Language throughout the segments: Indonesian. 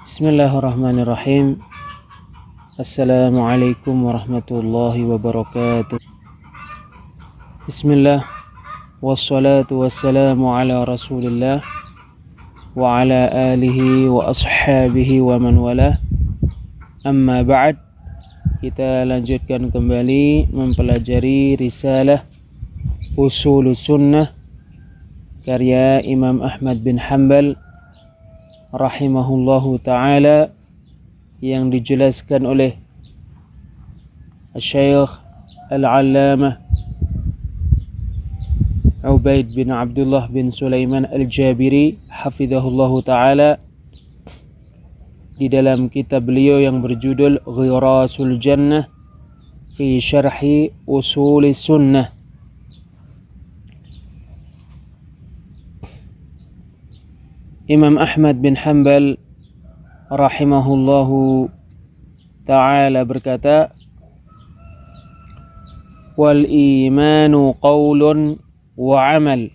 Bismillahirrahmanirrahim. Assalamualaikum warahmatullahi wabarakatuh. Bismillah. Wassalatu wassalamu ala rasulillah wa ala alihi wa ashabihi wa man wala. Amma ba'd. Kita lanjutkan kembali mempelajari risalah Ushulus Sunnah karya Imam Ahmad bin Hanbal rahimahullahu ta'ala, yang dijelaskan oleh Syekh Al-Allamah Ubaid bin Abdullah bin Sulaiman Al-Jabiri hafidhahullahu ta'ala di dalam kitab beliau yang berjudul Ghirasul Jannah fi Syarhi Usulis Sunnah. Imam Ahmad bin Hanbal rahimahullahu ta'ala berkata, wal imanu qawlun wa amal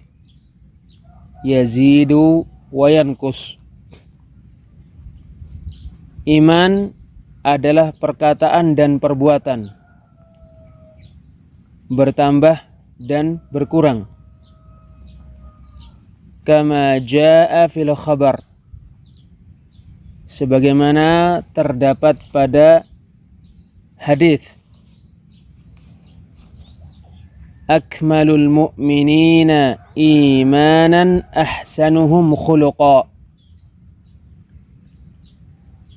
yazidu wa yankus. Iman adalah perkataan dan perbuatan, bertambah dan berkurang. Kama jaa fil khabar, sebagaimana terdapat pada hadis. Akmalul mu'minina imanan ahsanuhum khuluqa.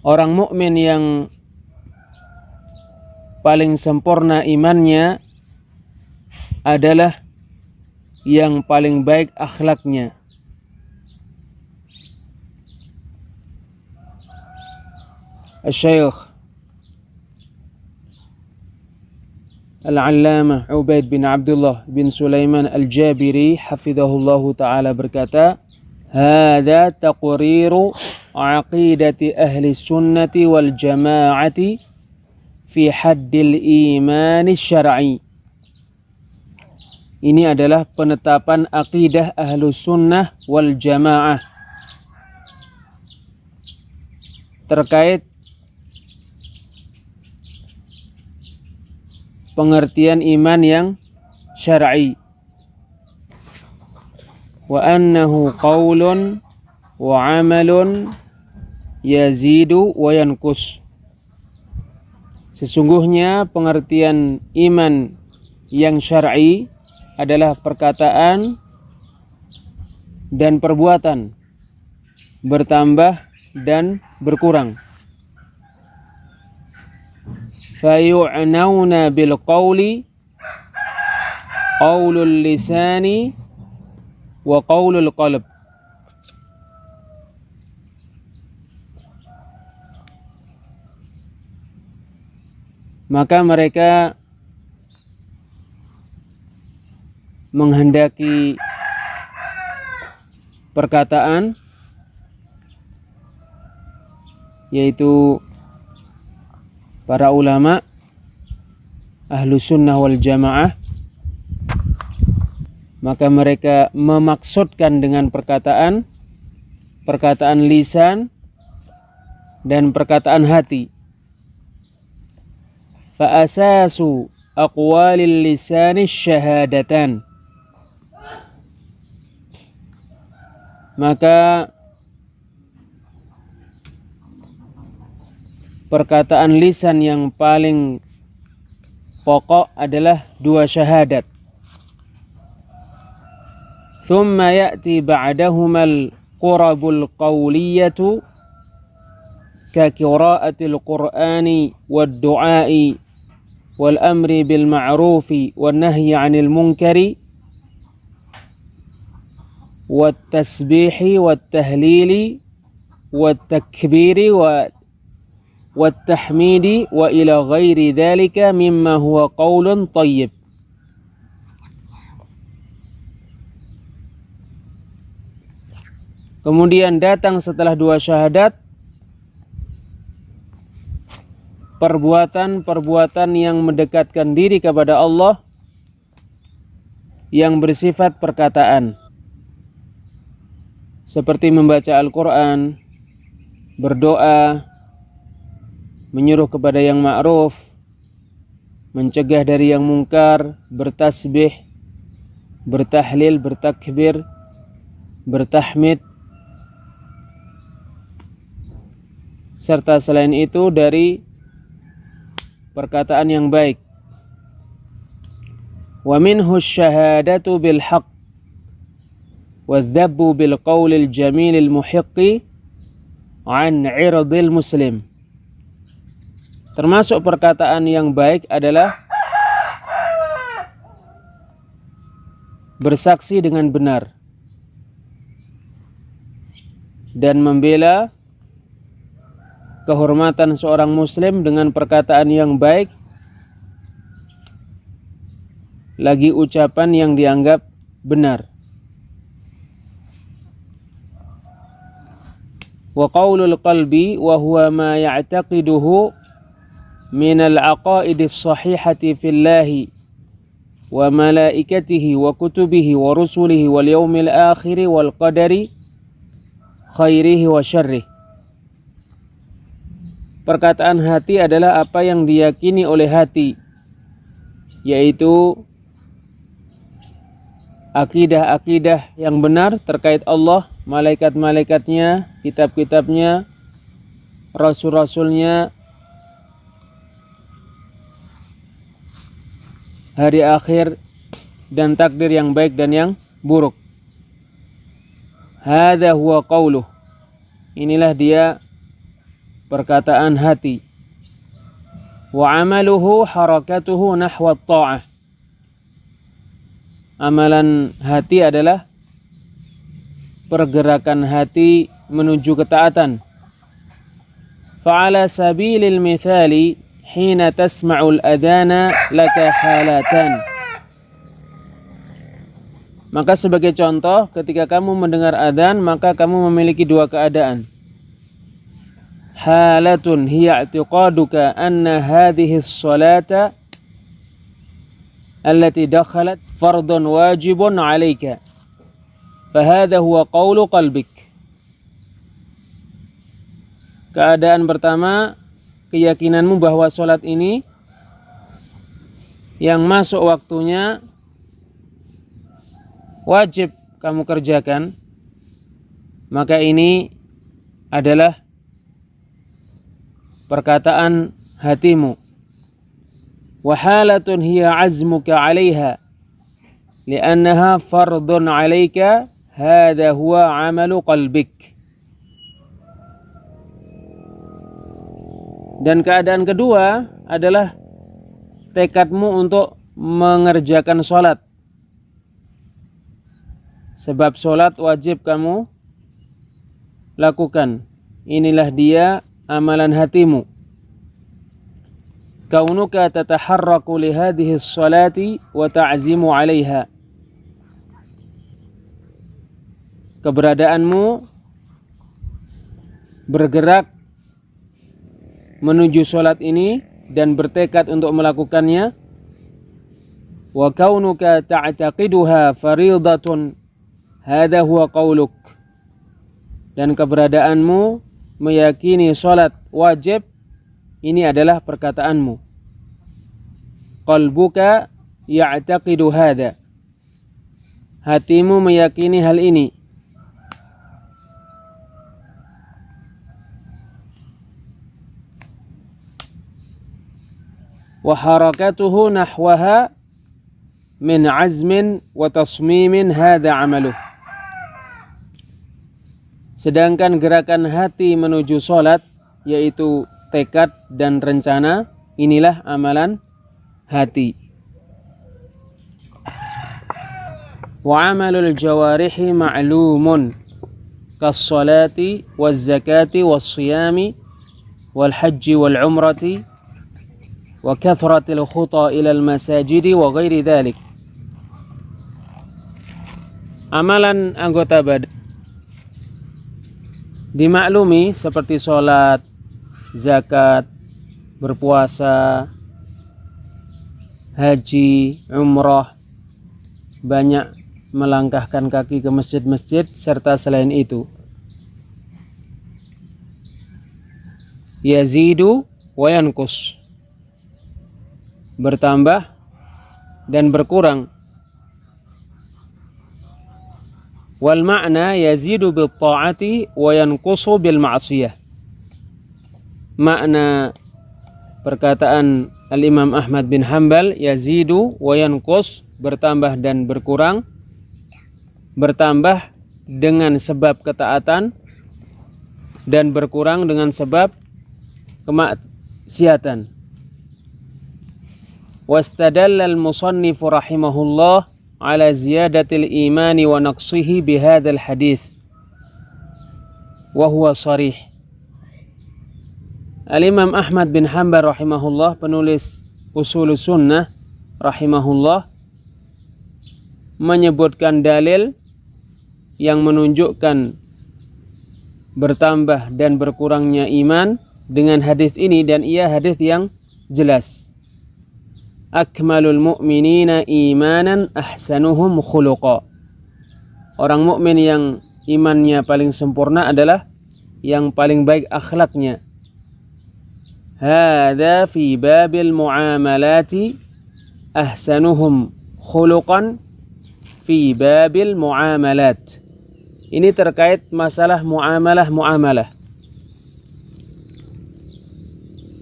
Orang mukmin yang paling sempurna imannya adalah yang paling baik akhlaknya. Syekh Al-Allamah Ubaid bin Abdullah bin Sulaiman Al-Jabiri hafidhahullahu ta'ala berkata, hadza taqriru aqidati ahli sunnati wal jama'ati fi haddil iman syar'i. Ini adalah penetapan aqidah ahlu sunnah wal jamaah terkait pengertian iman yang syar'i. Wa annahu qaulun wa amalun yazidu wa yankus. Sesungguhnya pengertian iman yang syar'i adalah perkataan dan perbuatan, bertambah dan berkurang. Fayu'nauna bil qawli qawlul lisani wa qawlul qalb. Maka mereka menghendaki perkataan, yaitu para ulama ahlu sunnah wal jamaah, maka mereka memaksudkan dengan perkataan lisan dan perkataan hati. Fa asasu aqwalil lisani syahadatan. Maka perkataan lisan yang paling pokok adalah dua syahadat. Thumma ya'ti ba'dahumal qurabul qawliyatu ka qira'atil qur'ani wad du'ai wal amri bil ma'rufi wan nahyi 'anil munkari wat tasbihi wat tahlili wat takbiri والتحميد وإلى غير ذلك مما هو قول طيب. Kemudian datang setelah dua syahadat perbuatan-perbuatan yang mendekatkan diri kepada Allah yang bersifat perkataan, seperti membaca Al-Quran, berdoa, menyuruh kepada yang ma'ruf, mencegah dari yang mungkar, bertasbih, bertahlil, bertakbir, bertahmid, serta selain itu dari perkataan yang baik. Wa minhu syahadatu bil haqq wadh-dhabbu bil qawlil jamilil muhiqqi an 'irdil muslim. Termasuk perkataan yang baik adalah bersaksi dengan benar dan membela kehormatan seorang muslim dengan perkataan yang baik, lagi ucapan yang dianggap benar. Wa qaulul qalbi wa huwa ma ya'taqiduhu min al-aqaidis sahihati fillahi wa malaikatihi wa kutubihi wa rusulihi wal yawmil akhir wal qadari khairihi wa syarrihi. Perkataan hati adalah apa yang diyakini oleh hati, yaitu akidah-akidah yang benar terkait Allah, malaikat-malaikatnya, kitab-kitabnya, rasul-rasulnya, hari akhir, dan takdir yang baik dan yang buruk. Hadza huwa qauluh. Inilah dia perkataan hati. Wa amaluhu harakatuhu nahwa ta'ah. Amalan hati adalah pergerakan hati menuju ketaatan. Fa'ala sabilil mithali hina tasma'ul adana laka halatan. Maka sebagai contoh, ketika kamu mendengar adzan, maka kamu memiliki dua keadaan. Halatun hiya i'tiqaduka anna hadhihi as-salata allati dakhalat fardun wajibun 'alaika. Fahadha huwa qawlu qalbik. Keadaan pertama, keyakinanmu bahwa salat ini yang masuk waktunya wajib kamu kerjakan, maka ini adalah perkataan hatimu. Wa halatun hiya azmuka 'alaiha li'annaha fardun 'alaika, hadha huwa 'amalu qalbik. Dan keadaan kedua adalah tekadmu untuk mengerjakan sholat. Sebab sholat wajib kamu lakukan. Inilah dia amalan hatimu. Kaunuka tataharraku li hadhihi sholati wa ta'zimu 'alaiha. Keberadaanmu bergerak menuju sholat ini dan bertekad untuk melakukannya. Wa kaunuka ta'taqiduha fariidatun, hadha huwa qauluk. Dan keberadaanmu meyakini sholat wajib, ini adalah perkataanmu. Qalbuka ya'taqidu hadha. Hatimu meyakini hal ini. Wa harakatuhu nahwaha min azmin wa tasmimin, hadha amaluh. Sedangkan gerakan hati menuju sholat, yaitu tekad dan rencana, inilah amalan hati. Wa amalul jawarihi ma'lumun kas-salati waz-zakati was-siyami wal-hajji wal-umrati wa kathratil khuta ilal masajidi wa ghairi dhalik. Amalan anggota badan dimaklumi seperti sholat, zakat, berpuasa, haji, umrah, banyak melangkahkan kaki ke masjid-masjid, serta selain itu. yazidu wa yanqus, bertambah dan berkurang. Wal ma'na yazidu bil ta'ati wa yanqusu bil ma'siyah. Makna perkataan Al-Imam Ahmad bin Hanbal, yazidu wa yanqus, bertambah dan berkurang. Bertambah dengan sebab ketaatan dan berkurang dengan sebab kemaksiatan. Wastadalla al-musannif rahimahullah ala ziyadatil imani wa naqsihi bihadzal hadits wa huwa sharih. Al-Imam Ahmad bin Hanbal rahimahullah, penulis Ushulus Sunnah rahimahullah, menyebutkan dalil yang menunjukkan bertambah dan berkurangnya iman dengan hadis ini, dan ia hadis yang jelas. Akmalul mu'minina imanan ahsanuhum khuluqa. Orang mukmin yang imannya paling sempurna adalah yang paling baik akhlaknya. Hadza fi babil muamalati ahsanuhum khuluqan fi babil muamalat. Ini terkait masalah muamalah.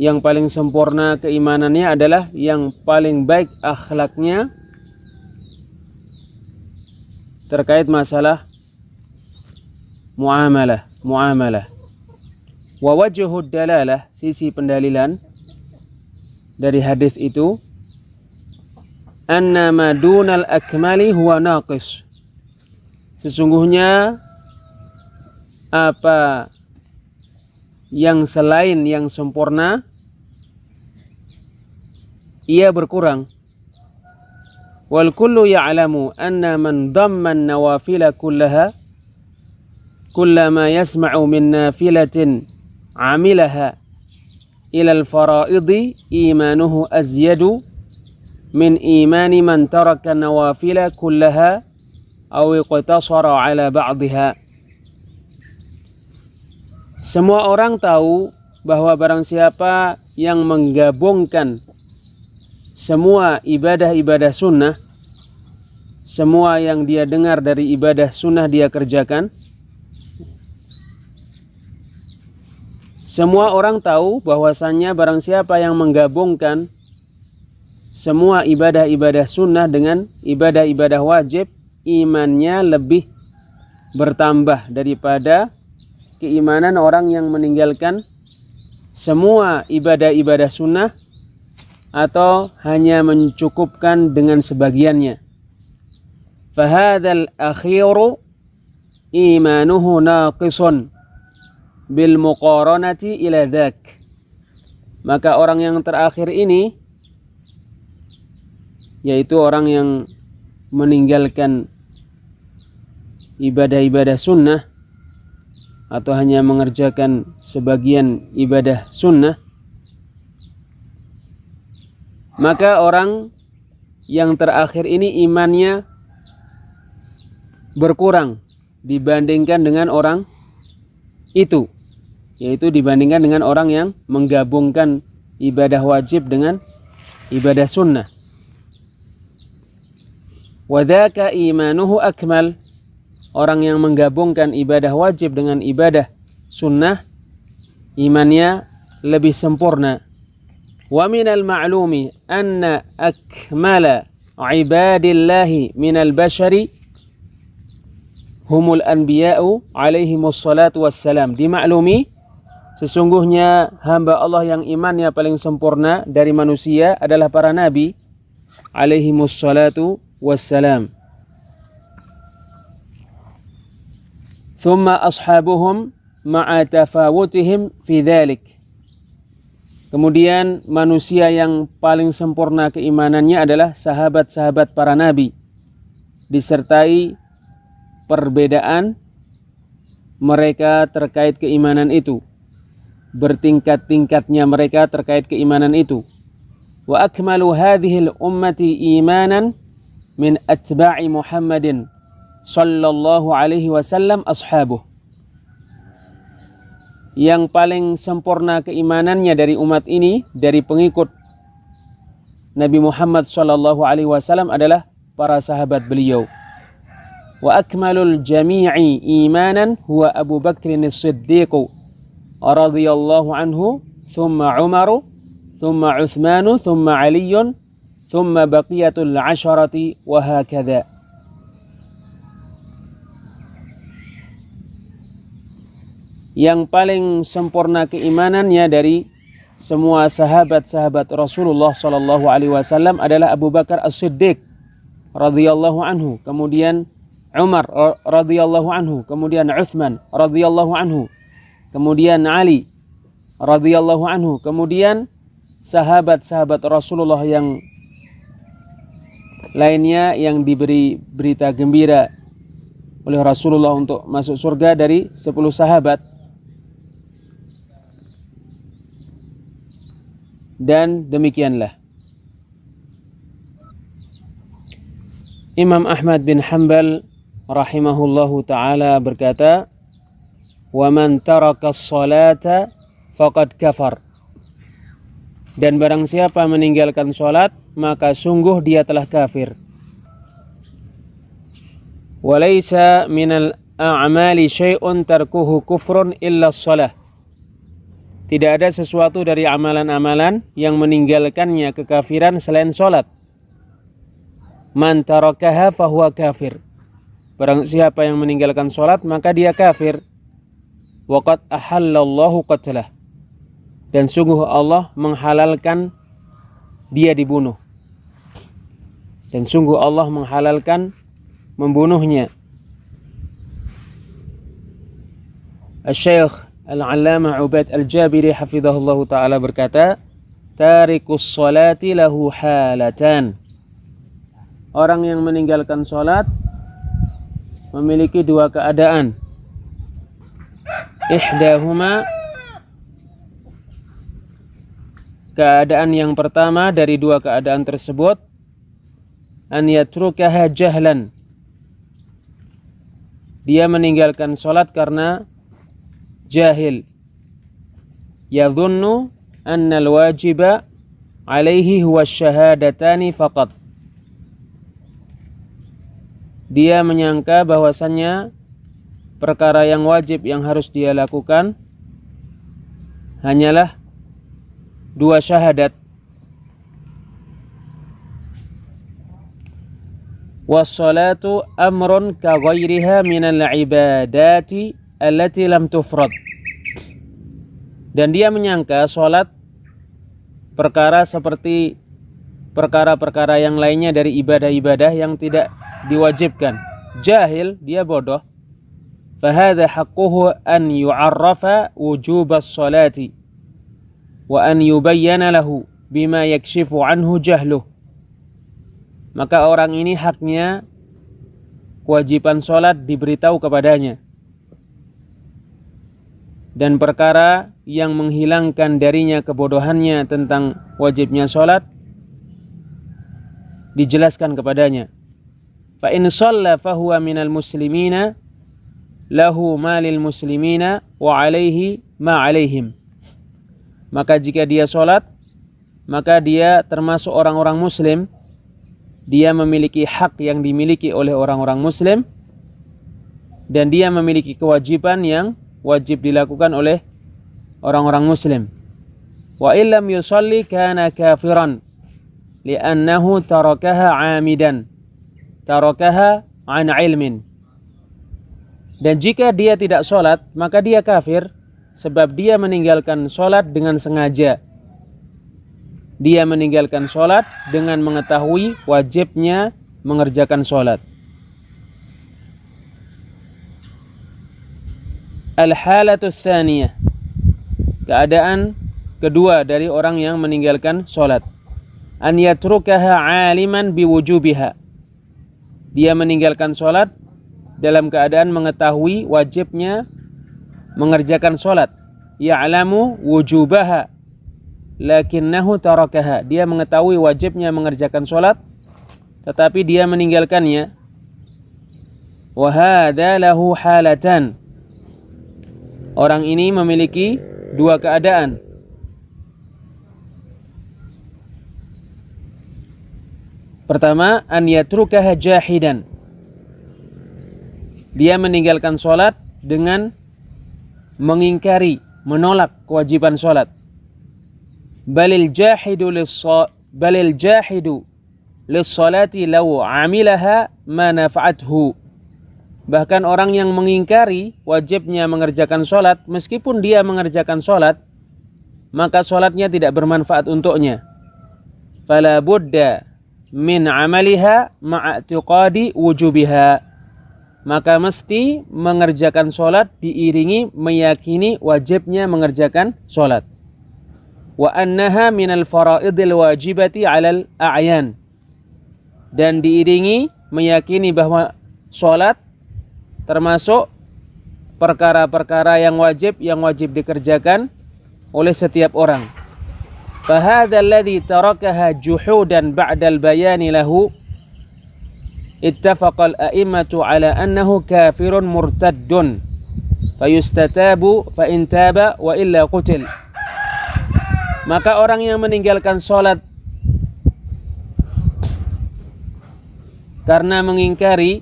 Yang paling sempurna keimanannya adalah yang paling baik akhlaknya terkait masalah muamalah. Wa wajhud dalalah, sisi pendalilan dari hadis itu, anna ma dunal akmali huwa naqis. Sesungguhnya apa yang selain yang sempurna ia berkurang. Wal kullu ya'lamu anna man dhamma an-nawafila kullaha kullama yasma'u min nafilatin 'amilaha ila al-fara'idi imanuhu azyadu min imani man taraka an-nawafila kullaha aw iqtasara 'ala ba'dihha. Semua orang tahu bahwa barang siapa yang menggabungkan semua ibadah-ibadah sunnah, semua yang dia dengar dari ibadah sunnah dia kerjakan. Semua orang tahu bahwasannya barang siapa yang menggabungkan semua ibadah-ibadah sunnah dengan ibadah-ibadah wajib, imannya lebih bertambah daripada keimanan orang yang meninggalkan semua ibadah-ibadah sunnah atau hanya mencukupkan dengan sebagiannya. Fahadzal akhiru imanuhu naqisun bil muqaranati ila dzak. Maka orang yang terakhir ini, yaitu orang yang meninggalkan ibadah-ibadah sunnah atau hanya mengerjakan sebagian ibadah sunnah, maka orang yang terakhir ini imannya berkurang dibandingkan dengan orang itu, yaitu dibandingkan dengan orang yang menggabungkan ibadah wajib dengan ibadah sunnah. Wadzaka imanuhu akmal. Orang yang menggabungkan ibadah wajib dengan ibadah sunnah, imannya lebih sempurna. Wa minal ma'lumi anna akmala ibadillahi minal bashari humul anbiya'u alaihimus salatu wassalam. Dimaklumi, sesungguhnya hamba Allah yang imannya paling sempurna dari manusia adalah para nabi alaihimus salatu wassalam. Thumma ashabuhum ma'a tafawutihim fi dhalik. Kemudian manusia yang paling sempurna keimanannya adalah sahabat-sahabat para nabi, disertai perbedaan mereka terkait keimanan itu, bertingkat-tingkatnya mereka terkait keimanan itu. Wa akmalu hadhil ummati imanan min atba'i Muhammadin sallallahu alaihi wasallam ashabuh. yang paling sempurna keimanannya dari umat ini, dari pengikut Nabi Muhammad SAW adalah para sahabat beliau. Wa akmalul jami'i imanan huwa Abu Bakr as-Siddiq radhiyallahu anhu, thumma Umaru, thumma Uthmanu, thumma Aliyun, thumma baqiyatul asharati wa hakadha. Yang paling sempurna keimanannya dari semua sahabat-sahabat Rasulullah sallallahu alaihi wasallam adalah Abu Bakar As-Siddiq radhiyallahu anhu, kemudian Umar radhiyallahu anhu, kemudian Uthman radhiyallahu anhu, kemudian Ali radhiyallahu anhu, kemudian sahabat-sahabat Rasulullah yang lainnya yang diberi berita gembira oleh Rasulullah untuk masuk surga dari 10 sahabat. Dan demikianlah Imam Ahmad bin Hanbal rahimahullahu ta'ala berkata, wa man taraka as-salata faqad kafar. Dan barang siapa meninggalkan salat, maka sungguh dia telah kafir. Wa laysa minal a'mali syai'un tarkuhu kufrun illa as-salah. Tidak ada sesuatu dari amalan-amalan yang meninggalkannya kekafiran selain salat. Man tarakaha fahuwa kafir. Barang siapa yang meninggalkan salat, maka dia kafir. Wa qad ahallallahu qatlah. Dan sungguh Allah menghalalkan dia dibunuh. Dan sungguh Allah menghalalkan membunuhnya. Asy-Syaikh Al-Allamah Ubaid Al-Jabiri hafizahullahu ta'ala berkata, tarikus salati lahu halatan. Orang yang meninggalkan salat memiliki dua keadaan. Ihdahuma, keadaan yang pertama dari dua keadaan tersebut, an yatrukaha jahlan. Dia meninggalkan salat karena jahil. Yadhunnu anna al-wajiba alaihi huwa syahadatani faqat. Dia menyangka bahwasannya perkara yang wajib yang harus dia lakukan hanyalah dua syahadat. Was-salatu amrun ka ghairiha minal ibadati allati lam tufrad. Dan dia menyangka sholat perkara seperti perkara-perkara yang lainnya dari ibadah-ibadah yang tidak diwajibkan. Jahil, dia bodoh. Fahadha haqquhu an yu'arrafa wujubas salati wa an yubayyana lahu bima yakshifu anhu jahluh. Maka orang ini haknya kewajiban sholat diberitahu kepadanya, dan perkara yang menghilangkan darinya kebodohannya tentang wajibnya sholat dijelaskan kepadanya. Fa in shalla fahuwa minal muslimina lahu malil muslimina wa alaihi ma alaihim. Maka jika dia sholat, maka dia termasuk orang-orang muslim. Dia memiliki hak yang dimiliki oleh orang-orang muslim, dan dia memiliki kewajiban yang wajib dilakukan oleh orang-orang muslim. Wa illam yusalli kana kafiran li'annahu tarakaha 'amidan, tarakaha 'an 'ilmin. Dan jika dia tidak sholat, maka dia kafir sebab dia meninggalkan sholat dengan sengaja. Dia meninggalkan sholat dengan mengetahui wajibnya mengerjakan sholat. Al-halatu tsaniyah, keadaan kedua dari orang yang meninggalkan sholat. An yatrukaha 'aliman biwujubiha. Dia meninggalkan sholat dalam keadaan mengetahui wajibnya mengerjakan sholat. Ya'lamu wujubaha lakinnahu tarakaha. Dia mengetahui wajibnya mengerjakan sholat, tetapi dia meninggalkannya. Wa hadza lahu halatan. Orang ini memiliki dua keadaan. Pertama, an yatrukaha jahidan. Dia meninggalkan sholat dengan mengingkari, menolak kewajiban sholat. Balil jahidu lis-salati law amilaha ma nafa'athu. Bahkan orang yang mengingkari wajibnya mengerjakan sholat, meskipun dia mengerjakan sholat, maka sholatnya tidak bermanfaat untuknya. Fala budda min amaliha ma'atiqadi wujubiha. Maka mesti mengerjakan sholat diiringi meyakini wajibnya mengerjakan sholat. Wa annaha minal faraidil wajibati alal a'yan. Dan diiringi meyakini bahwa sholat termasuk perkara-perkara yang wajib dikerjakan oleh setiap orang. Fahadha alladhi tarakaha juhudan ba'dal bayani lahu ittafaqal a'immatu ala annahu kafirun murtaddun fayustatabu fa in taba wa illa qutil. Maka orang yang meninggalkan sholat karena mengingkari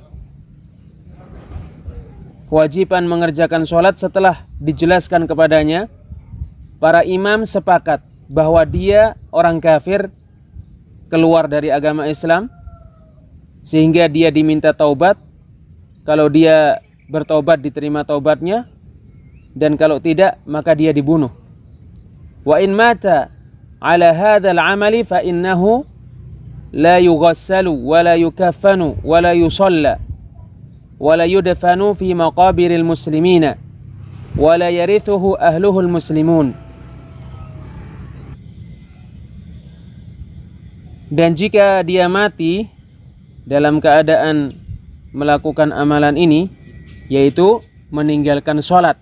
kewajiban mengerjakan sholat setelah dijelaskan kepadanya, para imam sepakat bahwa dia orang kafir, keluar dari agama Islam, sehingga dia diminta taubat. Kalau dia bertaubat diterima taubatnya, dan kalau tidak maka dia dibunuh. Wa in mata ala hadzal amali fa innahu la yughassalu wa la yukaffanu wa la yusalla wala yudfanu fi maqabiril muslimina wala yarithuhu ahluhul muslimun. Dan jika dia mati dalam keadaan melakukan amalan ini, yaitu meninggalkan sholat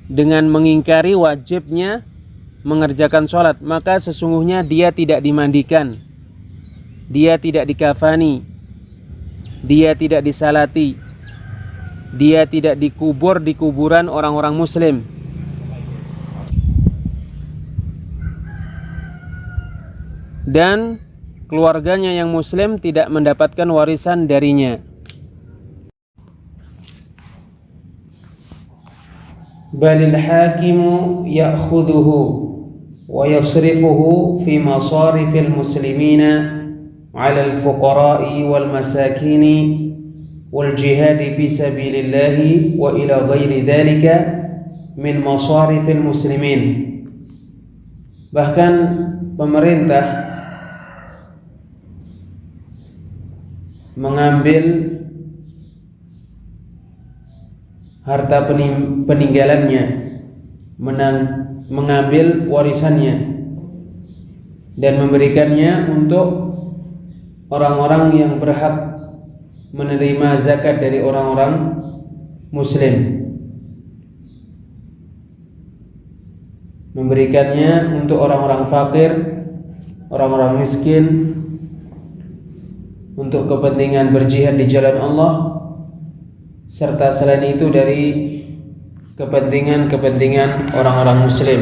dengan mengingkari wajibnya mengerjakan sholat, maka sesungguhnya dia tidak dimandikan, dia tidak dikafani, dia tidak disalati, dia tidak dikubur di kuburan orang-orang muslim. Dan keluarganya yang muslim tidak mendapatkan warisan darinya. Balil hakimu ya'khuduhu wa yasrifuhu fi masarifil muslimina على الفقراء والمساكين والجهاد في سبيل الله وإلى غير ذلك من مصارف المسلمين. Bahkan pemerintah mengambil harta peninggalannya, mengambil warisannya dan memberikannya untuk orang-orang yang berhak menerima zakat dari orang-orang muslim, memberikannya untuk orang-orang fakir, orang-orang miskin, untuk kepentingan berjihad di jalan Allah, serta selain itu dari kepentingan orang-orang muslim.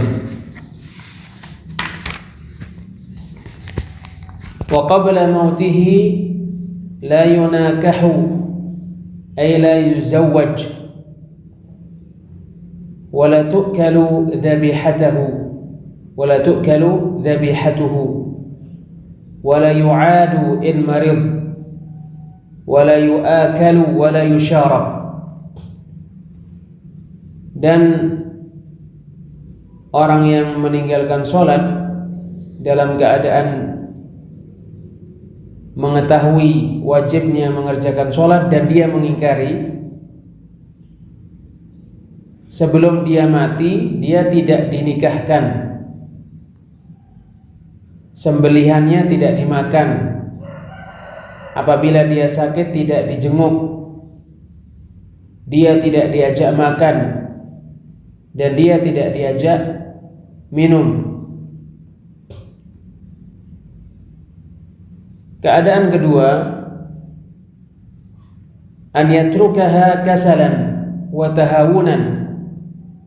Wa qabla mautihi la yunakahu ay la yuzawwaj wa la tu'kalu dhabihatuhu wa la yu'adu in marid wa la yu'akalu wa la yusharab. Dan orang yang meninggalkan sholat dalam keadaan mengetahui wajibnya mengerjakan sholat dan dia mengingkari, sebelum dia mati dia tidak dinikahkan, sembelihannya tidak dimakan, apabila dia sakit tidak dijenguk, dia tidak diajak makan, dan dia tidak diajak minum. Keadaan kedua, an yatrukaha kasalan wa tahawunan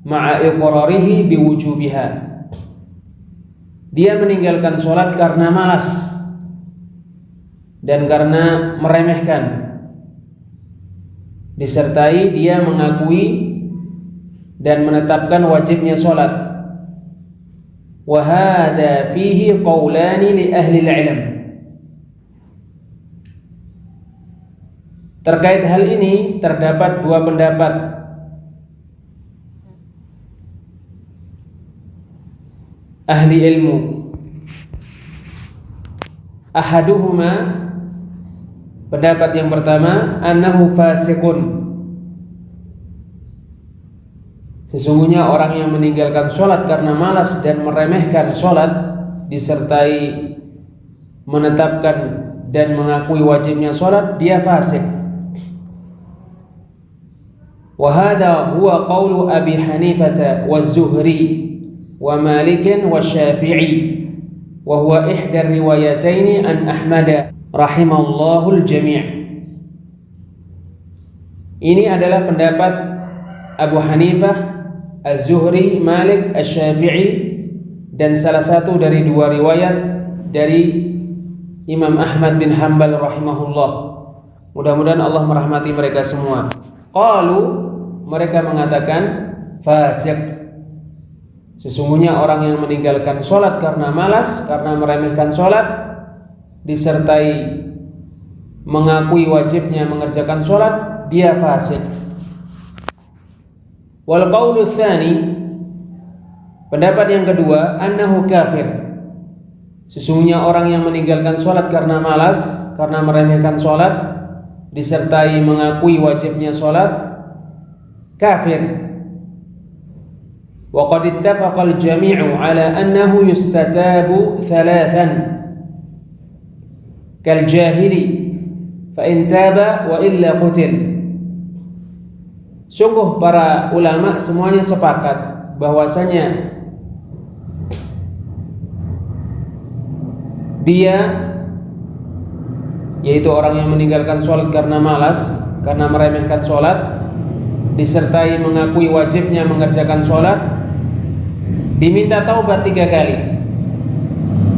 ma'a iqrarihi biwujubiha. Dia meninggalkan sholat karena malas dan karena meremehkan, disertai dia mengakui dan menetapkan wajibnya sholat. Wa hadha fihi qawlani li ahli al-ilm. Terkait hal ini terdapat dua pendapat ahli ilmu. Ahaduhuma, pendapat yang pertama, annahu fasiqun, sesungguhnya orang yang meninggalkan sholat karena malas dan meremehkan sholat disertai menetapkan dan mengakui wajibnya sholat, dia fasik. Wa hadha huwa qawlu Abi Hanifah wa Zuhri wa Malik wa Syafi'i wa huwa ihda riwayataini an Ahmad rahimallahu al-jami'. Ini adalah pendapat Abu Hanifah, Az-Zuhri, Malik, Asy-Syafi'i, dan salah satu dari dua riwayat dari Imam Ahmad bin Hanbal rahimahullah. Mudah-mudahan Allah merahmati mereka semua. Qalu, mereka mengatakan fasik, sesungguhnya orang yang meninggalkan sholat karena malas, karena meremehkan sholat, disertai mengakui wajibnya mengerjakan sholat, dia fasik. Wal qaulu tsani, pendapat yang kedua, annahu kafir, sesungguhnya orang yang meninggalkan sholat karena malas, karena meremehkan sholat, disertai mengakui wajibnya sholat, kafir. Wa qad ittafaqa al-jami'u ala annahu yustatabu thalathan kal jahili fa in taba wa illa qutil. Sungguh para ulama semuanya sepakat bahwasanya dia, yaitu orang yang meninggalkan sholat karena malas, karena meremehkan sholat, disertai mengakui wajibnya mengerjakan sholat, diminta taubat 3 kali,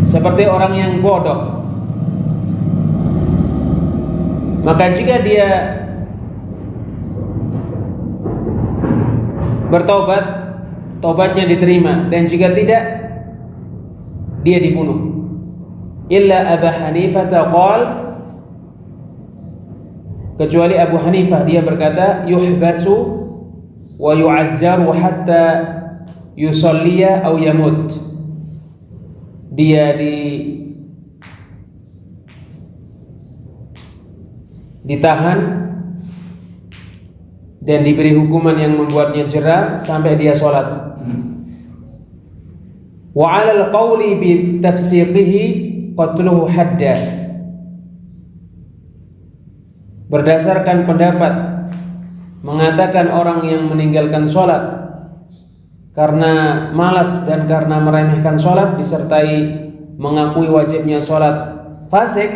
seperti orang yang bodoh. Maka jika dia bertobat, tobatnya diterima, dan jika tidak, dia dibunuh. Illa Abu Hanifah qala, kecuali Abu Hanifah, dia berkata yuhbasu wa yu'azzaru hatta yusalliya aw yamut. Dia ditahan dan diberi hukuman yang membuatnya jera sampai dia sholat. Wa 'ala al-qawli bi tafsiqihi qatluhu hadda, berdasarkan pendapat mengatakan orang yang meninggalkan sholat karena malas dan karena meremehkan sholat disertai mengakui wajibnya sholat, fasik,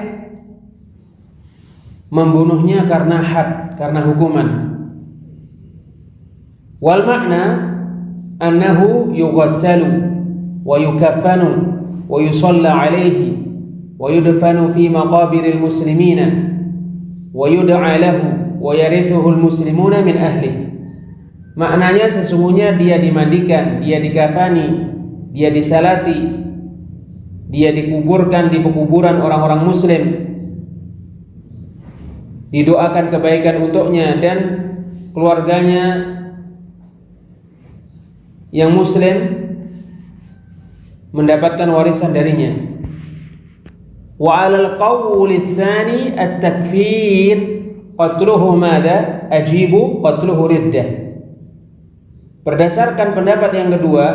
membunuhnya karena had, karena hukuman. Wal makna annahu yughassalu wa yukaffanu wa yusalla alaihi wa yudfanu fi maqabiril muslimina wa yud'a lahu wa yarithuhu al-muslimuna min ahli. Maknanya sesungguhnya dia dimandikan, dia dikafani, dia disalati, dia dikuburkan di pekuburan orang-orang muslim, didoakan kebaikan untuknya dan keluarganya yang muslim mendapatkan warisan darinya. Wa 'alal qawli tsani at-takfir qatluhu madza ajibu qatluhu riddah. Berdasarkan pendapat yang kedua,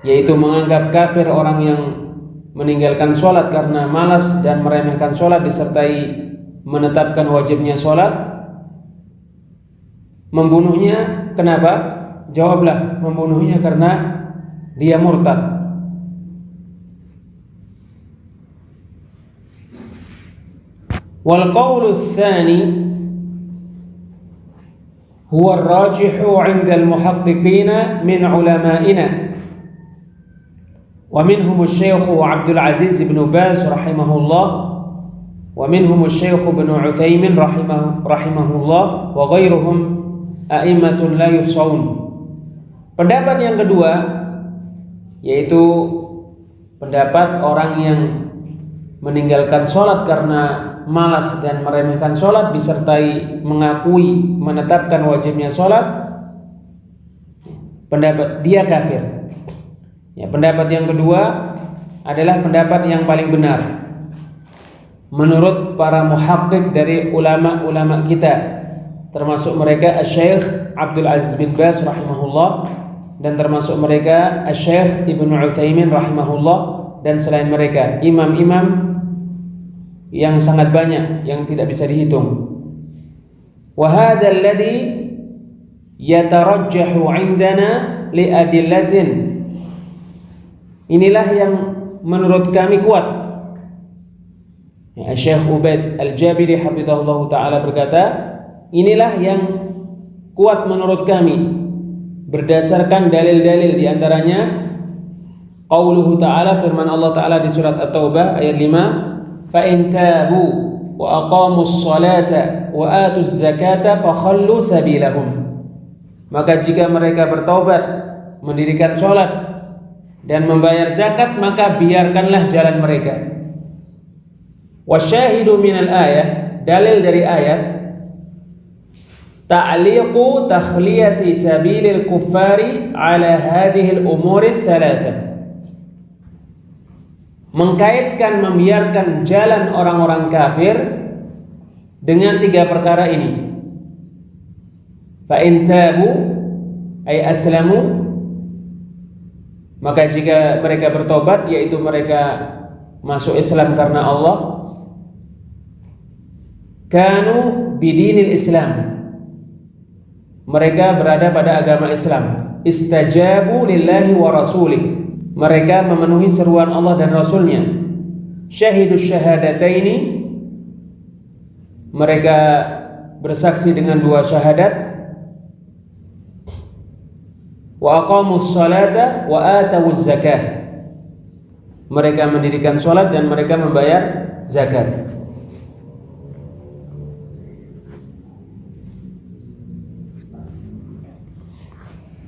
yaitu menganggap kafir orang yang meninggalkan sholat karena malas dan meremehkan sholat disertai menetapkan wajibnya sholat, membunuhnya kenapa? Jawablah, membunuhnya karena dia murtad. Wal qawlu tsani huwa ar-rajihu 'inda al-muhaqqiqina min ulama'ina wa minhum asy-syaikh Abdul Aziz bin Baz rahimahullah wa minhum asy-syaikh Ibnu Utsaimin rahimahullah wa ghairuhum a'immatun la yuhsaun. Pendapat yang kedua yaitu pendapat orang yang meninggalkan sholat karena malas dan meremehkan sholat disertai mengakui menetapkan wajibnya sholat, pendapat dia kafir. Ya, pendapat yang kedua adalah pendapat yang paling benar menurut para muhaqqiq dari ulama-ulama kita, termasuk mereka Asy-Syaikh Abdul Aziz bin Baz rahimahullah, dan termasuk mereka Asy-Syaikh Ibnu Utsaimin rahimahullah, dan selain mereka imam-imam yang sangat banyak yang tidak bisa dihitung. Wa hadzal ladzi yatarajjahu 'indana li adillatin. Inilah yang menurut kami kuat. Ya, Syekh Ubaid Al-Jabiri hafizahullah taala berkata, inilah yang kuat menurut kami berdasarkan dalil-dalil, di antaranya qauluhu ta'ala, firman Allah taala di surat At-Taubah ayat 5, fa in tabu wa aqamus salata wa atuz zakata fakhallu sabilahum. Maka jika mereka bertaubat, mendirikan salat dan membayar zakat, maka biarkanlah jalan mereka. Wasyahidu minal ayah, dalil dari ayat, ta'liqu takhliyati sabilil kuffari ala hadhihi al-umuri tsalatsah. Mengkaitkan membiarkan jalan orang-orang kafir dengan tiga perkara ini. Fa in tabu ay aslamu, maka jika mereka bertobat, yaitu mereka masuk Islam karena Allah, kanu bidinil Islam, mereka berada pada agama Islam, istajabu lillahi wa rasulih, mereka memenuhi seruan Allah dan Rasulnya, syahidus syahadataini, mereka bersaksi dengan dua syahadat, wa aqamus salata wa atawuz zakah, mereka mendirikan salat dan mereka membayar zakat.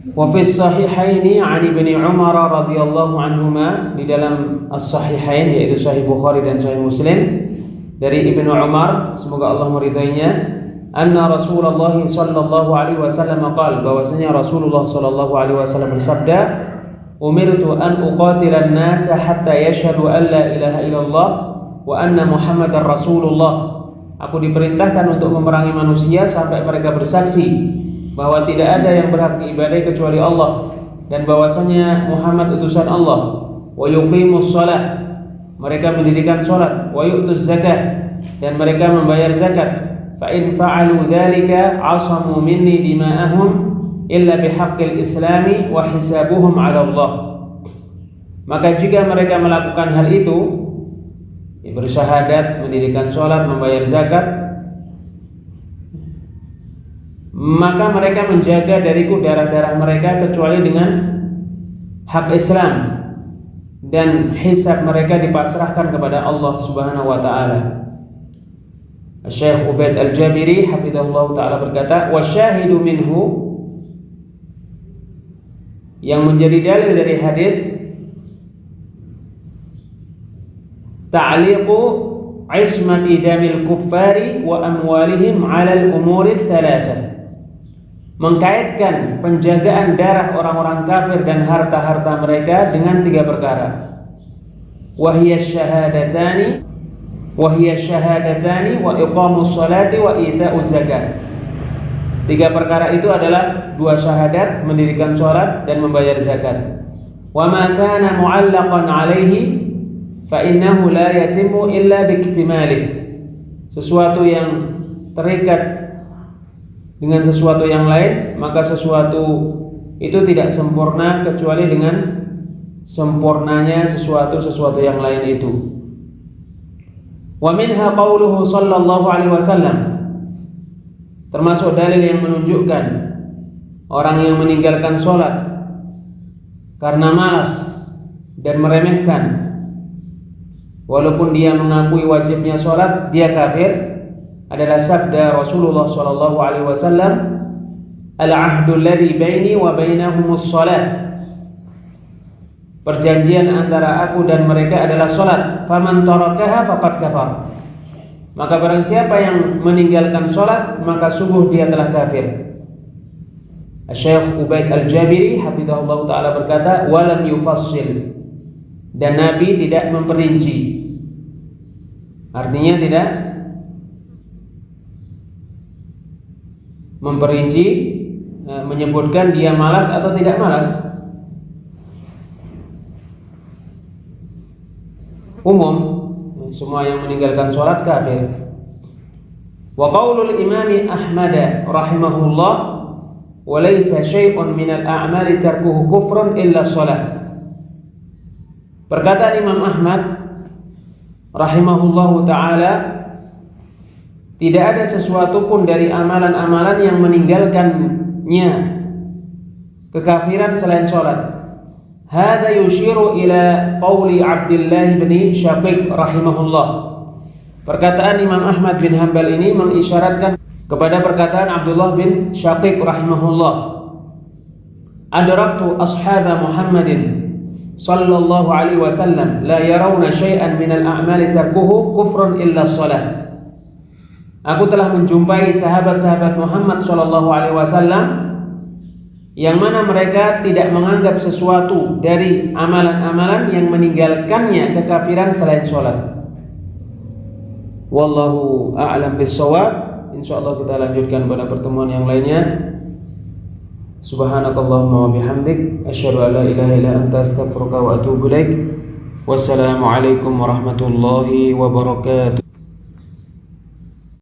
Wa fi sahihaini 'an Ibnu Umar radhiyallahu anhuma, di dalam as-sahihain yaitu Sahih Bukhari dan Sahih Muslim, dari Ibnu Umar, semoga Allah meridainya, anna Rasulullah sallallahu alaihi wasallam qala, bahwasanya Rasulullah sallallahu alaihi wasallam bersabda, umirtu an uqatilan nasa hatta yashhadu an la ilaha illallah wa anna Muhammadar Rasulullah. Aku diperintahkan untuk memerangi manusia sampai mereka bersaksi bahwa tidak ada yang berhak diibadahi kecuali Allah, dan bahwasanya Muhammad utusan Allah. Wa yuqimus shalah, mereka mendirikan salat. Wa yu'tuz zakah, dan mereka membayar zakat. Fa in fa'alu dzalika 'asamu minni dima'ahum illa bihaqqil islami wa hisabuhum 'ala Allah. Maka jika mereka melakukan hal itu, bersyahadat, mendirikan salat, membayar zakat, maka mereka menjaga dariku darah-darah mereka kecuali dengan hak Islam, dan hisab mereka dipasrahkan kepada Allah Subhanahu wa taala. Syekh Ubaid Al-Jabiri hafizahullah taala berkata, wasyahidu minhu, yang menjadi dalil dari hadis, ta'liqu ismati damil kuffari wa amwalihim 'ala al-umuri tsalatsah, mengkaitkan penjagaan darah orang-orang kafir dan harta-harta mereka dengan tiga perkara. Wahiyya syahadatani wa iqamus salati wa ita'uz zakah. Tiga perkara itu adalah dua syahadat, mendirikan salat, dan membayar zakat. Wa ma kana mu'allaqan 'alaihi fa innahu la yatimmu illa biiktimalih. Sesuatu yang terikat dengan sesuatu yang lain, maka sesuatu itu tidak sempurna kecuali dengan sempurnanya sesuatu yang lain itu. Wa minha qauluhu sallallahu alaihi wasallam, termasuk dalil yang menunjukkan orang yang meninggalkan sholat karena malas dan meremehkan, walaupun dia mengakui wajibnya sholat, dia kafir, adalah sabda Rasulullah sallallahu alaihi wasallam, al-ahdu alladhi baini wa bainahumus shalah, perjanjian antara aku dan mereka adalah sholat. Faman tarakaha faqad kafar, maka barang siapa yang meninggalkan sholat, maka sungguh dia telah kafir. Syekh Ubaid Al-Jabiri hafizahullah ta'ala berkata, walam yufassil, dan Nabi tidak memperinci, artinya tidak memperinci, menyebutkan dia malas atau tidak malas. Umum, semua yang meninggalkan sholat kafir. Wa qaulul imami Ahmad rahimahullah, wa laysa syai'un minal a'mali tarkuhu kufrun illa sholat. Perkataan Imam Ahmad rahimahullahu ta'ala, tidak ada sesuatu pun dari amalan-amalan yang meninggalkannya kekafiran selain sholat. Hada yushiru ila qawli Abdullah bin Syaqiq rahimahullah. Perkataan Imam Ahmad bin Hanbal ini mengisyaratkan kepada perkataan Abdullah bin Syaqiq rahimahullah. Adraktu ashaba Muhammadin sallallahu alaihi wasallam la yarawna syai'an minal a'mali tarkuhu kufrun illa shalah. Aku telah menjumpai sahabat-sahabat Muhammad sallallahu alaihi wasallam yang mana mereka tidak menganggap sesuatu dari amalan-amalan yang meninggalkannya kekafiran selain sholat. Wallahu a'lam bissawab. Insyaallah kita lanjutkan pada pertemuan yang lainnya. Subhanakallahumma wa bihamdik, asyhadu an la ilaha illa anta, astaghfiruka wa atubu ilaik. Wassalamu alaikum warahmatullahi wabarakatuh.